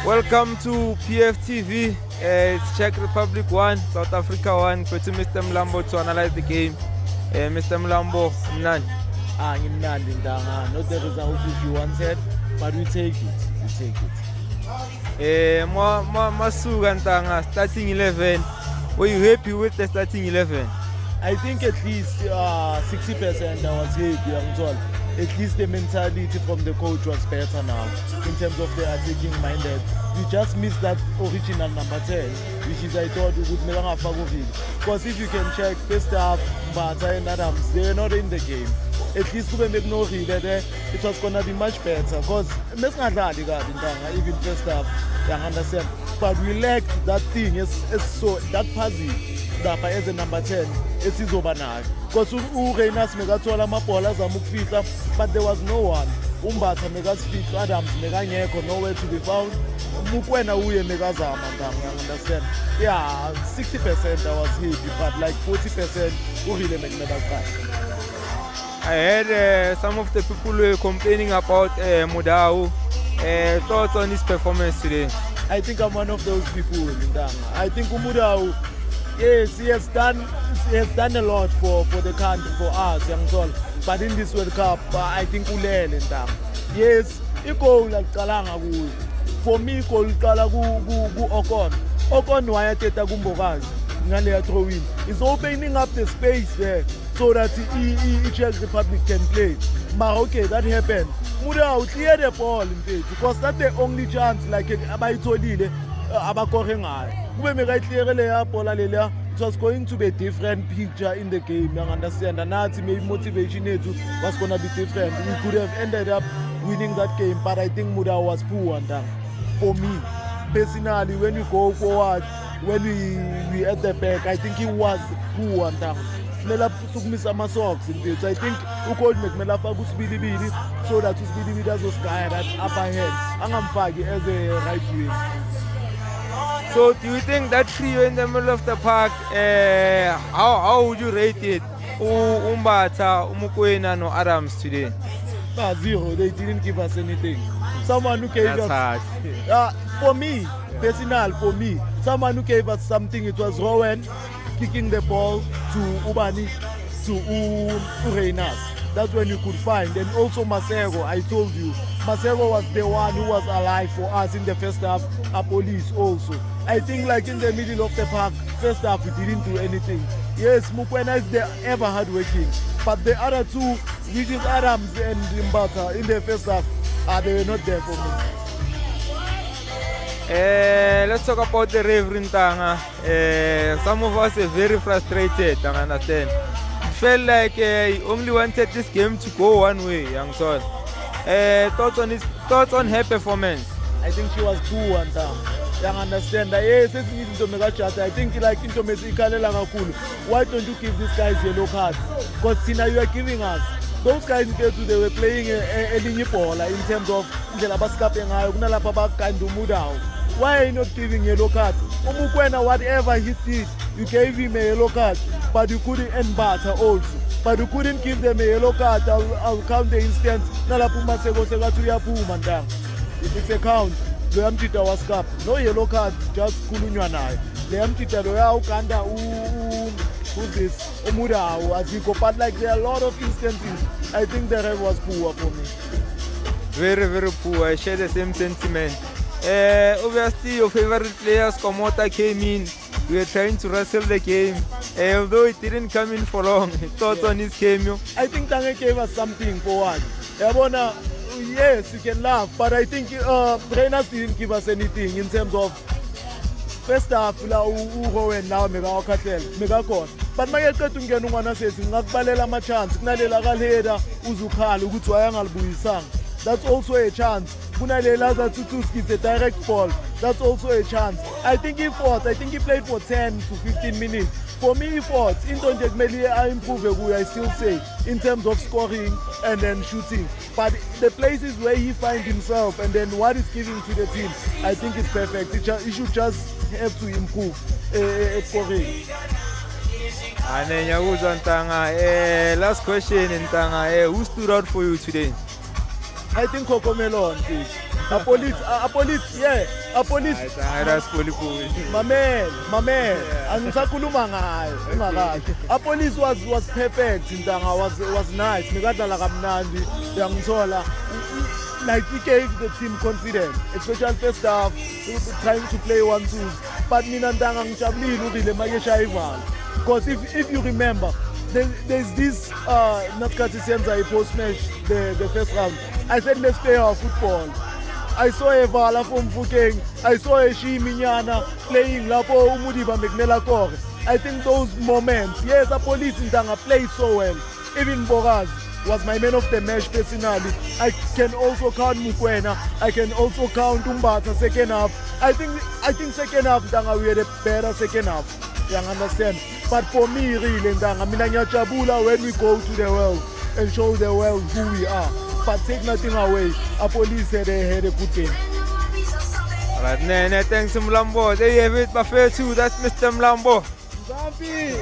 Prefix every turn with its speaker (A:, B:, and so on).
A: Welcome to PFTV. It's Czech Republic 1, South Africa 1. Pretty Mr. Mlambo to analyze the game. Mr. Mlambo, none.
B: Ngimnandi Ntanga, not the results which you wanted, but we take it. We take it.
A: Masuga Ntanga, starting 11. Were you happy with the starting 11?
B: I think at least 60% I was happy. At least the mentality from the coach was better now in terms of the attacking minded. We just missed that original number 10, which is I thought we would never have Fagovic. Because if you can check, first half, Mbata and Adams, they were not in the game. At least we make no that it was gonna be much better. Because even first half, you understand. But we lacked that thing, so that passing as a number 10. Because Urenas Megatola Mapola Zamukfita, but there was no one. Umbata Megasfit, Adams, Meganyeko, nowhere to be found. Mukwena Uye Megazam, understand? Yeah, 60% I was happy, but like 40% Urile Megmedaska.
A: I heard some of the people were complaining about Mudau. Thoughts on his performance today?
B: I think I'm one of those people. I think Mudau, yes, he has done a lot for the country, for us, young soul. But in this World Cup, I think Ulele in town. Yes, goal like Kalanga. For me, goal Kalagu Ocon. Ocon Wayateta Gumboraz. Ngale throw in. It's opening up the space there so that Czech Republic can play. But okay, that happened. Muda clear the ball in place because that's the only chance like Abaitolile Abakorenga. It was going to be a different picture in the game. You understand? And now maybe motivation was going to be different. We could have ended up winning that game, but I think Muda was poor. And for me, personally, when we go forward, when we at the back, I think he was poor. Mela took me some socks in this. I think who called me Mela Fagus Bidi so that Bidi does sky that upper head. And I'm Fagi as a right wing.
A: So do you think that trio in the middle of the park, how would you rate it? Umbata, Umukwena, no Adams today?
B: 0. They didn't give us anything. Someone who gave
A: us...
B: for me, someone who gave us something, it was Rowan kicking the ball to Ubani, to Urenas. That's when you could find. And also Masego, I told you. Masego was the one who was alive for us in the first half, Police also. I think like in the middle of the park, first half we didn't do anything. Yes, Mukwena is the ever hardworking. But the other two, which is Adams and Mbata, in the first half, they were not there for me.
A: Let's talk about the Reverend Tanga. Some of us are very frustrated, I understand. It felt like he only wanted this game to go one way, young son. Thoughts on her performance?
B: I think she was poor and you understand that yes, I think like why don't you give these guys yellow cards? Because now you are giving us those guys they were playing a linye ball in terms of why are you not giving yellow cards? Umukwena, whatever he did, you gave him a yellow card, but you couldn't end Mbata also. But you couldn't give them a yellow card. I'll count the instance. If it's a count, no yellow card, just Kulunywa nayo. Who's this? Omura, Aziko. But like there are a lot of instances, I think the ref was poor for me.
A: Very, very poor. I share the same sentiment. Obviously, your favorite players, Komota, came in. We were trying to wrestle the game. Although it didn't come in for long. Thoughts on his cameo?
B: I think Tange gave us something for one. Yes, you can laugh, but I think Renas didn't give us anything in terms of first half, and now Megakon. But my Katungana says, Nakbalela chance, Nalela Galeda, Uzukal, Ugutuayangal. That's also a chance. Bunalela Tutuski, the direct ball. That's also a chance. I think he fought. I think he played for 10 to 15 minutes. For me, he fought. In terms of I improve, I still say, in terms of scoring and then shooting. But the places where he finds himself and then what he's giving to the team, I think it's perfect. He should just have to improve scoring.
A: Last question, Ntanga. Who stood out for you today?
B: I think Coco Melon. A police, yeah. A police.
A: That's Polipo.
B: My man. Angisakhuluma ngayo ungakahle. A police was perfect Ntanga was nice. Nikadlala kamnandi yangithola. Like he gave the team confidence, especially first half, trying to play 1-2. But mina Ntanga ngijabulile ukile makeshaya ivala. Because if you remember, there's this Natkati Senza post match the first round. I said let's play our football. I saw Evala from Fukeng. I saw Shiminyana playing Lapo Umudiba Megnela Kore. I think those moments, yes, a police in Ntanga played so well. Even Boraz was my man of the match personally. I can also count Mukwena. I can also count Umbata second half. I think second half Ntanga we had a better second half. You understand? But for me really Ntanga, mina ngiyajabula when we go to the world and show the world who we are. But take nothing away. A police had a good game.
A: Alright, Nene, thanks Mlambo. There you have it, Buffet 2. That's Mr. Mlambo.
B: Zampi!